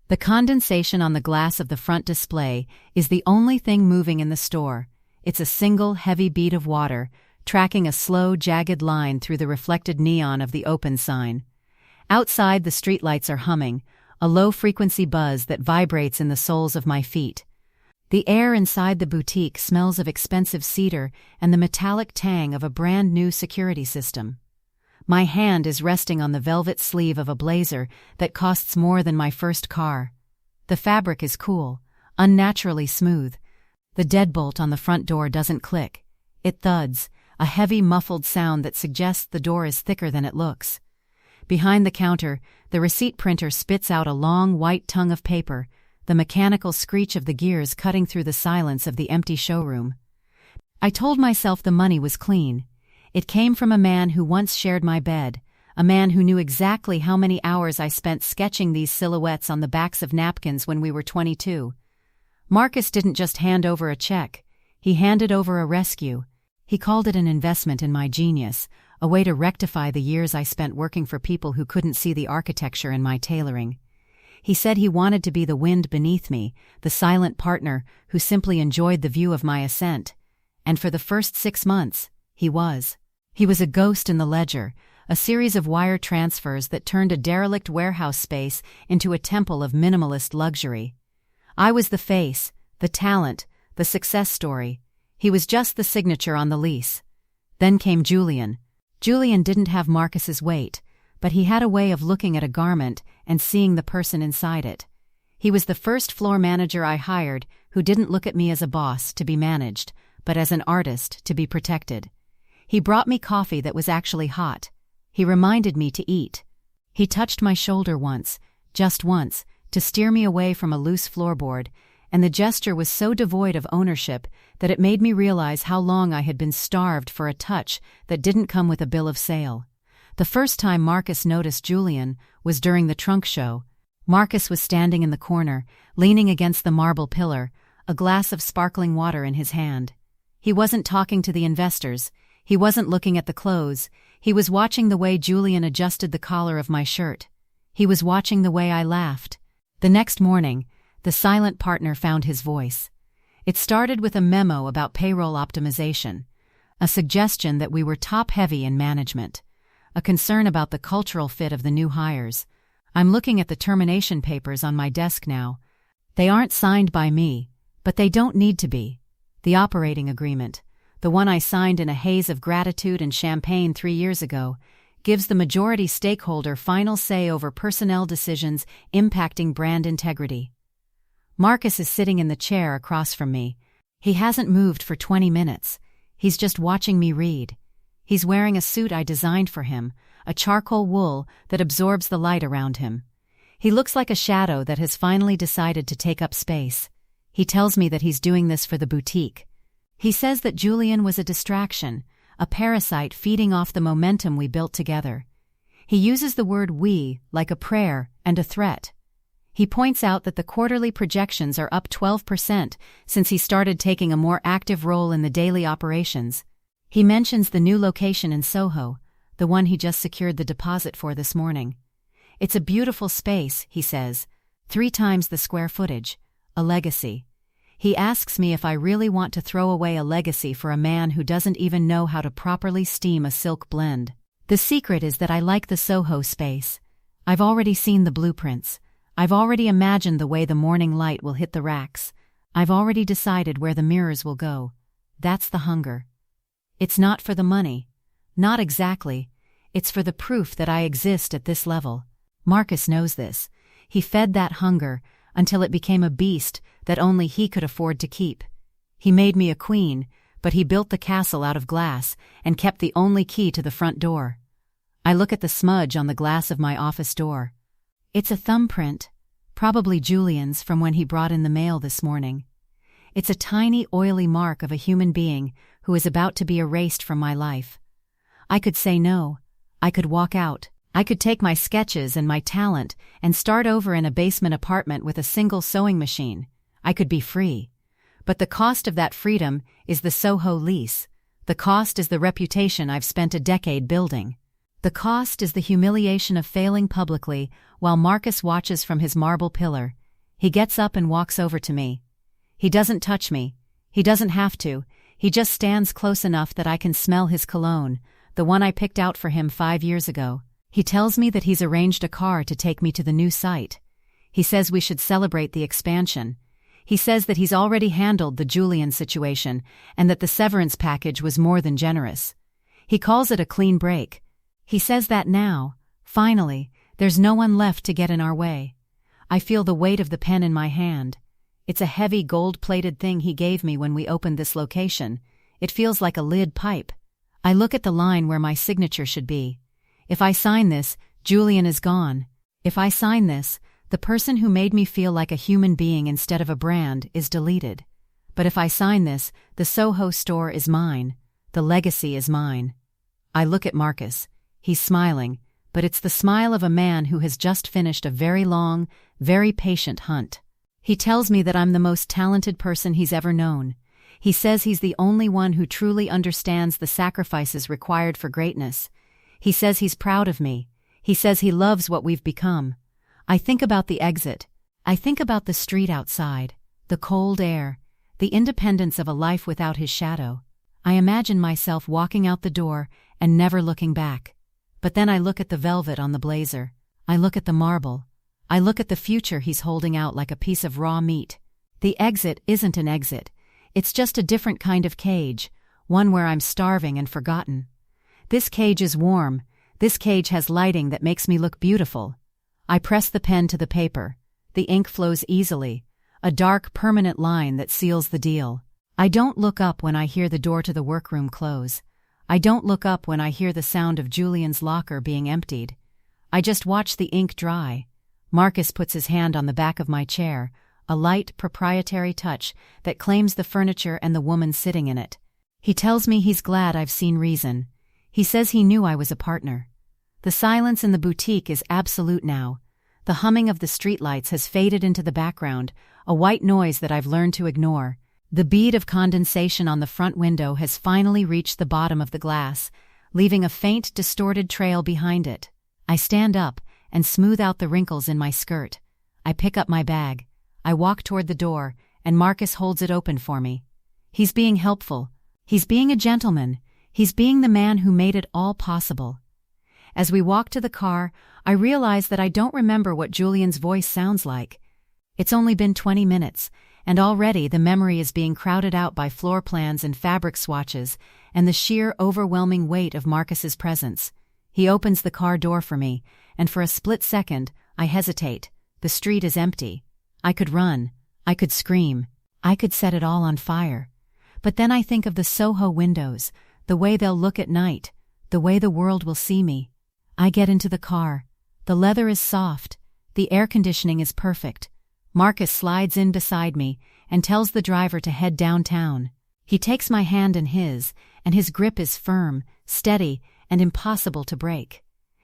The condensation on the glass of the front display is the only thing moving in the store. It's a single heavy bead of water, tracking a slow, jagged line through the reflected neon of the open sign. Outside, the streetlights are humming, a low-frequency buzz that vibrates in the soles of my feet. The air inside the boutique smells of expensive cedar and the metallic tang of a brand-new security system. My hand is resting on the velvet sleeve of a blazer that costs more than my first car. The fabric is cool, unnaturally smooth. The deadbolt on the front door doesn't click. It thuds, a heavy muffled sound that suggests the door is thicker than it looks. Behind the counter, the receipt printer spits out a long white tongue of paper, the mechanical screech of the gears cutting through the silence of the empty showroom. I told myself the money was clean. It came from a man who once shared my bed, a man who knew exactly how many hours I spent sketching these silhouettes on the backs of napkins when we were 22. Marcus didn't just hand over a check. He handed over a rescue. He called it an investment in my genius, a way to rectify the years I spent working for people who couldn't see the architecture in my tailoring. He said he wanted to be the wind beneath me, the silent partner who simply enjoyed the view of my ascent. And for the first 6 months, he was. He was a ghost in the ledger, a series of wire transfers that turned a derelict warehouse space into a temple of minimalist luxury. I was the face, the talent, the success story. He was just the signature on the lease. Then came Julian. Julian didn't have Marcus's weight, but he had a way of looking at a garment and seeing the person inside it. He was the first floor manager I hired who didn't look at me as a boss to be managed, but as an artist to be protected. He brought me coffee that was actually hot. He reminded me to eat. He touched my shoulder once, just once, to steer me away from a loose floorboard, and the gesture was so devoid of ownership that it made me realize how long I had been starved for a touch that didn't come with a bill of sale. The first time Marcus noticed Julian was during the trunk show. Marcus was standing in the corner, leaning against the marble pillar, a glass of sparkling water in his hand. He wasn't talking to the investors. He wasn't looking at the clothes. He was watching the way Julian adjusted the collar of my shirt. He was watching the way I laughed. The next morning, the silent partner found his voice. It started with a memo about payroll optimization, a suggestion that we were top-heavy in management, a concern about the cultural fit of the new hires. I'm looking at the termination papers on my desk now. They aren't signed by me, but they don't need to be. The operating agreement, the one I signed in a haze of gratitude and champagne 3 years ago, gives the majority stakeholder final say over personnel decisions impacting brand integrity. Marcus is sitting in the chair across from me. He hasn't moved for 20 minutes. He's just watching me read. He's wearing a suit I designed for him, a charcoal wool that absorbs the light around him. He looks like a shadow that has finally decided to take up space. He tells me that he's doing this for the boutique. He says that Julian was a distraction, a parasite feeding off the momentum we built together. He uses the word we like a prayer and a threat. He points out that the quarterly projections are up 12% since he started taking a more active role in the daily operations. He mentions the new location in Soho, the one he just secured the deposit for this morning. It's a beautiful space, he says, 3 times the square footage, a legacy. He asks me if I really want to throw away a legacy for a man who doesn't even know how to properly steam a silk blend. The secret is that I like the Soho space. I've already seen the blueprints. I've already imagined the way the morning light will hit the racks. I've already decided where the mirrors will go. That's the hunger. It's not for the money. Not exactly. It's for the proof that I exist at this level. Marcus knows this. He fed that hunger until it became a beast that only he could afford to keep. He made me a queen, but he built the castle out of glass and kept the only key to the front door. I look at the smudge on the glass of my office door. It's a thumbprint, probably Julian's from when he brought in the mail this morning. It's a tiny, oily mark of a human being who is about to be erased from my life. I could say no. I could walk out. I could take my sketches and my talent and start over in a basement apartment with a single sewing machine. I could be free. But the cost of that freedom is the Soho lease. The cost is the reputation I've spent a decade building. The cost is the humiliation of failing publicly while Marcus watches from his marble pillar. He gets up and walks over to me. He doesn't touch me. He doesn't have to. He just stands close enough that I can smell his cologne, the one I picked out for him 5 years ago. He tells me that he's arranged a car to take me to the new site. He says we should celebrate the expansion. He says that he's already handled the Julian situation and that the severance package was more than generous. He calls it a clean break. He says that now, finally, there's no one left to get in our way. I feel the weight of the pen in my hand. It's a heavy gold-plated thing he gave me when we opened this location. It feels like a lid pipe. I look at the line where my signature should be. If I sign this, Julian is gone. If I sign this, the person who made me feel like a human being instead of a brand is deleted. But if I sign this, the Soho store is mine. The legacy is mine. I look at Marcus. He's smiling, but it's the smile of a man who has just finished a very long, very patient hunt. He tells me that I'm the most talented person he's ever known. He says he's the only one who truly understands the sacrifices required for greatness. He says he's proud of me. He says he loves what we've become. I think about the exit. I think about the street outside, the cold air, the independence of a life without his shadow. I imagine myself walking out the door and never looking back. But then I look at the velvet on the blazer. I look at the marble. I look at the future he's holding out like a piece of raw meat. The exit isn't an exit. It's just a different kind of cage, one where I'm starving and forgotten. This cage is warm. This cage has lighting that makes me look beautiful. I press the pen to the paper. The ink flows easily, a dark, permanent line that seals the deal. I don't look up when I hear the door to the workroom close. I don't look up when I hear the sound of Julian's locker being emptied. I just watch the ink dry. Marcus puts his hand on the back of my chair, a light, proprietary touch that claims the furniture and the woman sitting in it. He tells me he's glad I've seen reason. He says he knew I was a partner. The silence in the boutique is absolute now. The humming of the streetlights has faded into the background, a white noise that I've learned to ignore. The bead of condensation on the front window has finally reached the bottom of the glass, leaving a faint, distorted trail behind it. I stand up and smooth out the wrinkles in my skirt. I pick up my bag. I walk toward the door, and Marcus holds it open for me. He's being helpful. He's being a gentleman. He's being the man who made it all possible. As we walk to the car, I realize that I don't remember what Julian's voice sounds like. It's only been 20 minutes, and already the memory is being crowded out by floor plans and fabric swatches and the sheer overwhelming weight of Marcus's presence. He opens the car door for me, and for a split second, I hesitate. The street is empty. I could run. I could scream. I could set it all on fire. But then I think of the Soho windows, the way they'll look at night, the way the world will see me. I get into the car. The leather is soft. The air conditioning is perfect. Marcus slides in beside me and tells the driver to head downtown. He takes my hand in his, and his grip is firm, steady, and impossible to break.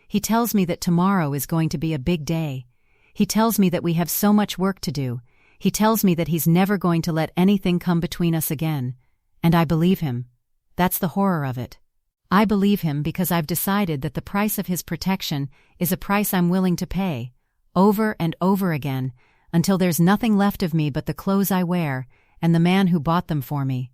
He tells me that tomorrow is going to be a big day. He tells me that we have so much work to do. He tells me that he's never going to let anything come between us again. And I believe him. That's the horror of it. I believe him because I've decided that the price of his protection is a price I'm willing to pay, over and over again, until there's nothing left of me but the clothes I wear and the man who bought them for me.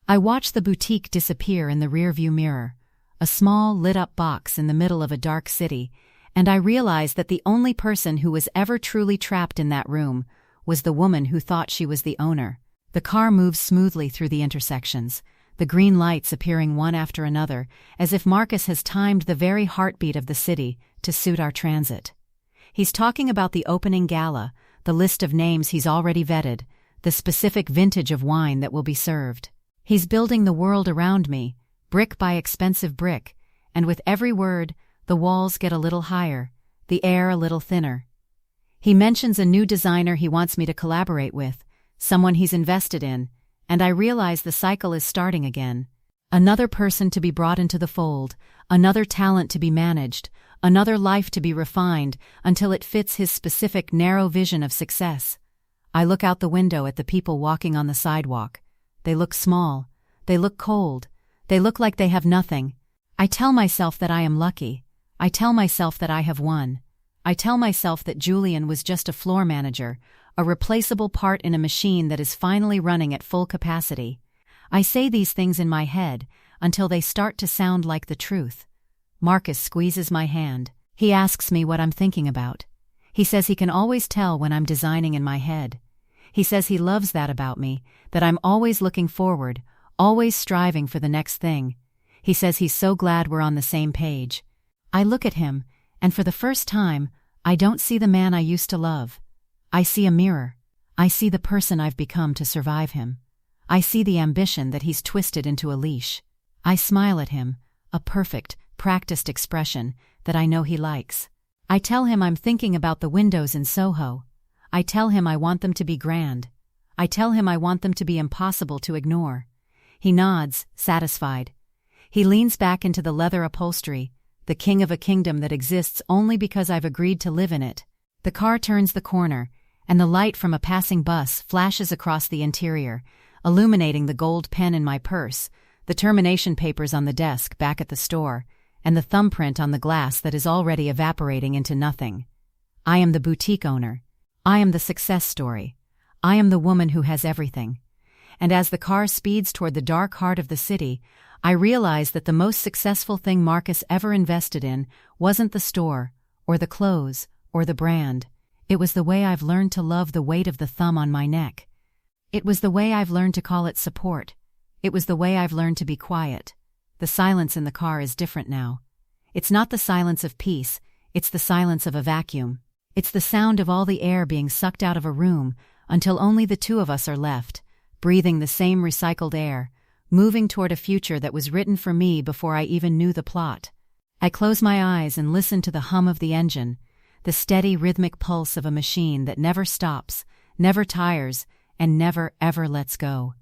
I watch the boutique disappear in the rearview mirror, a small lit-up box in the middle of a dark city, and I realize that the only person who was ever truly trapped in that room was the woman who thought she was the owner. The car moves smoothly through the intersections, the green lights appearing one after another, as if Marcus has timed the very heartbeat of the city to suit our transit. He's talking about the opening gala, the list of names he's already vetted, the specific vintage of wine that will be served. He's building the world around me, brick by expensive brick, and with every word, the walls get a little higher, the air a little thinner. He mentions a new designer he wants me to collaborate with, someone he's invested in, and I realize the cycle is starting again. Another person to be brought into the fold, another talent to be managed, another life to be refined until it fits his specific narrow vision of success. I look out the window at the people walking on the sidewalk. They look small. They look cold. They look like they have nothing. I tell myself that I am lucky. I tell myself that I have won. I tell myself that Julian was just a floor manager, a replaceable part in a machine that is finally running at full capacity. I say these things in my head until they start to sound like the truth. Marcus squeezes my hand. He asks me what I'm thinking about. He says he can always tell when I'm designing in my head. He says he loves that about me, that I'm always looking forward, always striving for the next thing. He says he's so glad we're on the same page. I look at him, and for the first time, I don't see the man I used to love. I see a mirror. I see the person I've become to survive him. I see the ambition that he's twisted into a leash. I smile at him, a perfect, practiced expression that I know he likes. I tell him I'm thinking about the windows in Soho. I tell him I want them to be grand. I tell him I want them to be impossible to ignore. He nods, satisfied. He leans back into the leather upholstery, the king of a kingdom that exists only because I've agreed to live in it. The car turns the corner, and the light from a passing bus flashes across the interior, illuminating the gold pen in my purse, the termination papers on the desk back at the store, and the thumbprint on the glass that is already evaporating into nothing. I am the boutique owner. I am the success story. I am the woman who has everything. And as the car speeds toward the dark heart of the city, I realize that the most successful thing Marcus ever invested in wasn't the store, or the clothes, or the brand. It was the way I've learned to love the weight of the thumb on my neck. It was the way I've learned to call it support. It was the way I've learned to be quiet. The silence in the car is different now. It's not the silence of peace, it's the silence of a vacuum. It's the sound of all the air being sucked out of a room until only the two of us are left, breathing the same recycled air, moving toward a future that was written for me before I even knew the plot. I close my eyes and listen to the hum of the engine, the steady rhythmic pulse of a machine that never stops, never tires, and never ever lets go.